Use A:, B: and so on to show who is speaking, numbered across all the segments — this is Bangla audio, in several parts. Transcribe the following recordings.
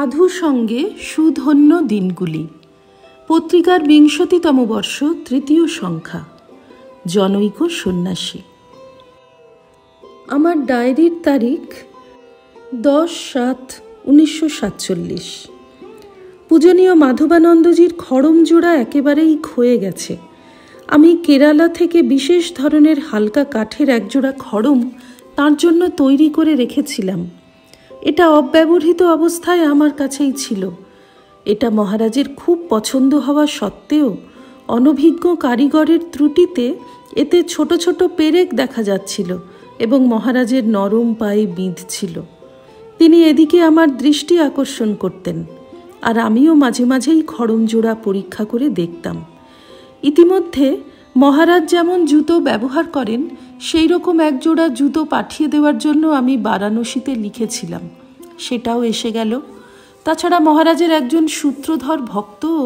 A: সাধু সঙ্গে সুধন্য দিনগুলি। পত্রিকার ২০তম বর্ষ, ৩য় সংখ্যা। জনৈক সন্ন্যাসী। আমার ডায়েরির তারিখ 10/7/1947। পূজনীয় মাধবানন্দজির খড়মজোড়া একেবারেই ক্ষয়ে গেছে। আমি কেরালা থেকে বিশেষ ধরনের হালকা কাঠের একজোড়া খড়ম তাঁর জন্য তৈরি করে রেখেছিলাম। এটা অব্যবহৃত অবস্থায় আমার কাছেই ছিল। এটা মহারাজের খুব পছন্দ হওয়া সত্ত্বেও অনভিজ্ঞ কারিগরের ত্রুটিতে এতে ছোট ছোট পেরেক দেখা যাচ্ছিল এবং মহারাজের নরম পায়ে বিঁধছিল। তিনি এদিকে আমার দৃষ্টি আকর্ষণ করতেন, আর আমিও মাঝে মাঝেই খড়মজোড়া পরীক্ষা করে দেখতাম। ইতিমধ্যে মহারাজ যেমন জুতো ব্যবহার করেন সেই রকম একজোড়া জুতো পাঠিয়ে দেওয়ার জন্য আমি বারাণসীতে লিখেছিলাম। সেটাও এসে গেল। তাছাড়া মহারাজের একজন সূত্রধর ভক্তও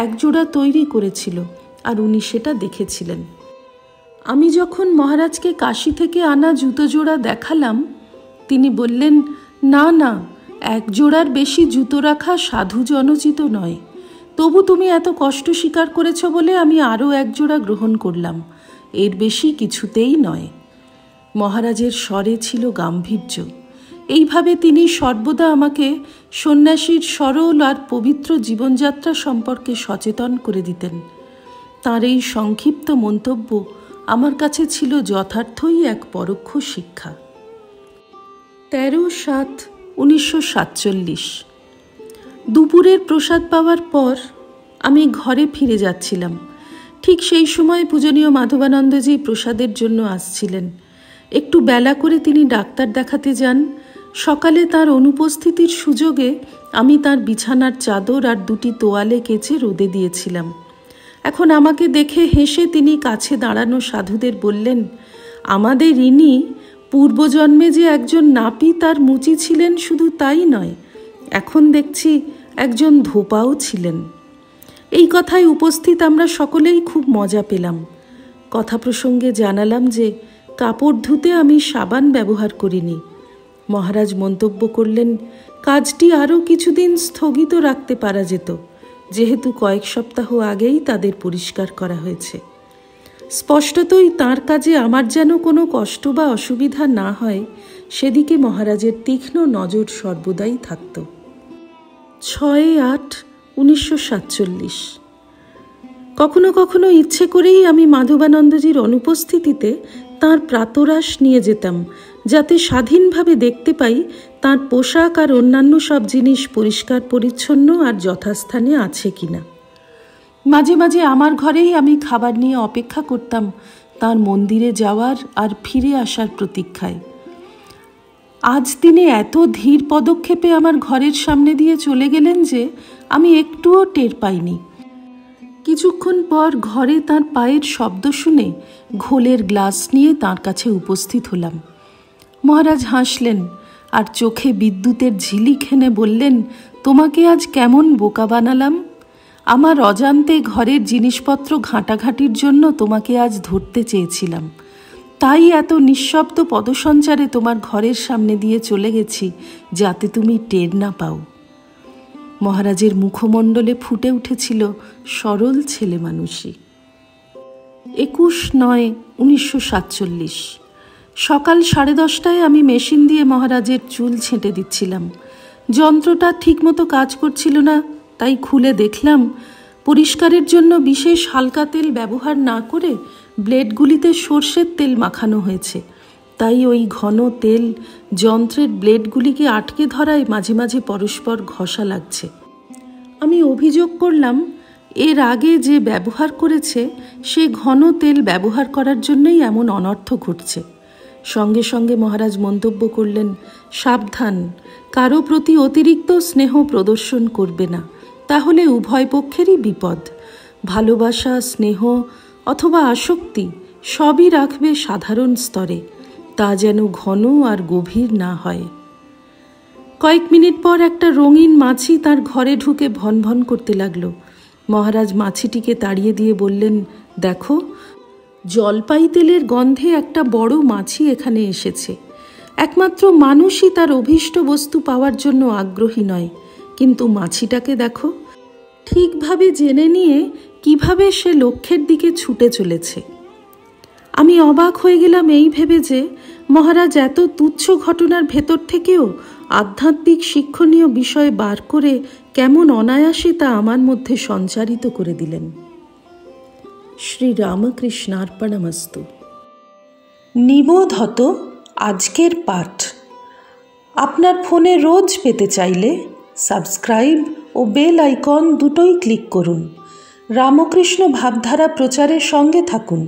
A: একজোড়া তৈরি করেছিল, আর উনি সেটা দেখেছিলেন। আমি যখন মহারাজকে কাশী থেকে আনা জুতো জোড়া দেখালাম, তিনি বললেন, না না, এক জোড়ার বেশি জুতো রাখা সাধু জনোচিত নয়। তবু তুমি এত কষ্ট স্বীকার করেছ বলে আমি আরও একজোড়া গ্রহণ করলাম, এর বেশি কিছুতেই নয়। মহারাজের স্বরে ছিল গাম্ভীর্য। এইভাবে তিনি সর্বদা আমাকে সন্ন্যাসীর সরল আর পবিত্র জীবনযাত্রা সম্পর্কে সচেতন করে দিতেন। তাঁর এই সংক্ষিপ্ত মন্তব্য আমার কাছে ছিল যথার্থই এক পরোক্ষ শিক্ষা। 13/7/1947। দুপুরের প্রসাদ পাওয়ার পর আমি ঘরে ফিরে যাচ্ছিলাম। ঠিক সেই সময় পূজনীয় মাধবানন্দজি প্রসাদের জন্য আসছিলেন। একটু বেলা করে তিনি ডাক্তার দেখাতে যান। সকালে তার অনুপস্থিতির সুযোগে আমি তার বিছানার চাদর আর 2টি তোয়ালে কেচে রোদে দিয়েছিলাম। এখন আমাকে দেখে হেসে তিনি কাছে দাঁড়ানো সাধুদের বললেন, আমাদের ইনি পূর্বজন্মে যে একজন নাপিত আর মুচি ছিলেন শুধু তাই নয়, এখন দেখছি একজন ধোপাও ছিলেন। এই কথায় উপস্থিত আমরা সকলেই খুব মজা পেলাম। কথা প্রসঙ্গে জানালাম যে কাপড় ধুতে আমি সাবান ব্যবহার করিনি। মহারাজ মন্তব্য করলেন, কাজটি আরও কিছুদিন স্থগিত রাখতে পারা যেত, যেহেতু কয়েক সপ্তাহ আগেই তাদের পরিষ্কার করা হয়েছে। স্পষ্টতই তাঁর কাজে আমার যেন কোনো কষ্ট বা অসুবিধা না হয় সেদিকে মহারাজের তীক্ষ্ণ নজর সর্বদাই থাকত। 6/8/1947। কখনো কখনো ইচ্ছে করেই আমি মাধবানন্দজির অনুপস্থিতিতে তাঁর প্রাতরাশ নিয়ে যেতাম, যাতে স্বাধীনভাবে দেখতে পাই তাঁর পোশাক আর অন্যান্য সব জিনিস পরিষ্কার পরিচ্ছন্ন আর যথাস্থানে আছে কিনা। মাঝে মাঝে আমার ঘরেই আমি খাবার নিয়ে অপেক্ষা করতাম তাঁর মন্দিরে যাওয়ার আর ফিরে আসার প্রতীক্ষায়। আজ তিনি এত ধীর পদক্ষেপে আমার ঘরের সামনে দিয়ে চলে গেলেন যে আমি একটুও টের পাইনি। কিছুক্ষণ পর ঘরে তাঁর পায়ের শব্দ শুনে ঘোলের গ্লাস নিয়ে তাঁর কাছে উপস্থিত হলাম। মহারাজ হাসলেন আর চোখে বিদ্যুতের ঝিলিক হেনে বললেন, তোমাকে আজ কেমন বোকা বানালাম। আমার অজান্তে ঘরের জিনিসপত্র ঘাঁটাঘাঁটির জন্য তোমাকে আজ ধরতে চেয়েছিলাম, তাই এত নিঃশব্দ পদসঞ্চারে তোমার ঘরের সামনে দিয়ে চলে গেছি যাতে তুমি টের না পাও। মহারাজের মুখমণ্ডলে ফুটে উঠেছিল সরল ছেলে মানুষই। 21/9/1947। সকাল 10:30টায় আমি মেশিন দিয়ে মহারাজের চুল ছেঁটে দিচ্ছিলাম। যন্ত্রটা ঠিকমতো কাজ করছিল না, তাই খুলে দেখলাম পরিষ্কারের জন্য বিশেষ হালকা তেল ব্যবহার না করে ব্লেডগুলিতে সর্ষের তেল মাখানো হয়েছে। তাই ওই ঘন তেল যন্ত্রের ব্লেডগুলিকে আটকে ধরায় মাঝে মাঝে পরস্পর ঘষা লাগছে। আমি অভিযোগ করলাম, এর আগে যে ব্যবহার করেছে সে ঘন তেল ব্যবহার করার জন্যই এমন অনর্থ ঘটছে। সঙ্গে সঙ্গে মহারাজ মন্তব্য করলেন, সাবধান, কারো প্রতি অতিরিক্ত স্নেহ প্রদর্শন করবে না, তাহলে উভয় পক্ষেরই বিপদ। ভালোবাসা, স্নেহ অথবা আসক্তি সবই রাখবে সাধারণ স্তরে, তা যেন ঘন আর গভীর না হয়। কয়েক মিনিট পর একটা রঙিন মাছি তার ঘরে ঢুকে ভন ভন করতে লাগলো। মহারাজ মাছিটিকে তাড়িয়ে দিয়ে বললেন, দেখো, জলপাই তেলের গন্ধে একটা বড় মাছি এখানে এসেছে। একমাত্র মানুষই তার অভীষ্ট বস্তু পাওয়ার জন্য আগ্রহী নয়, কিন্তু মাছিটাকে দেখো, ঠিকভাবে জেনে নিয়ে কিভাবে সে লক্ষ্যের দিকে ছুটে চলেছে। আমি অবাক হয়ে গেলাম এই ভেবে যে মহারাজ এত তুচ্ছ ঘটনার ভেতর থেকেও আধ্যাত্মিক শিক্ষণীয় বিষয় বার করে কেমন অনায়াসে তা আমার মধ্যে সঞ্চারিত করে দিলেন। শ্রী রামকৃষ্ণার্পণমস্তু। নিবোধত আজকের পাঠ আপনার ফোনে রোজ পেতে চাইলে সাবস্ক্রাইব ও বেল আইকন দুটোই ক্লিক করুন। রামকৃষ্ণ ভাবধারা প্রচারের সঙ্গে থাকুন।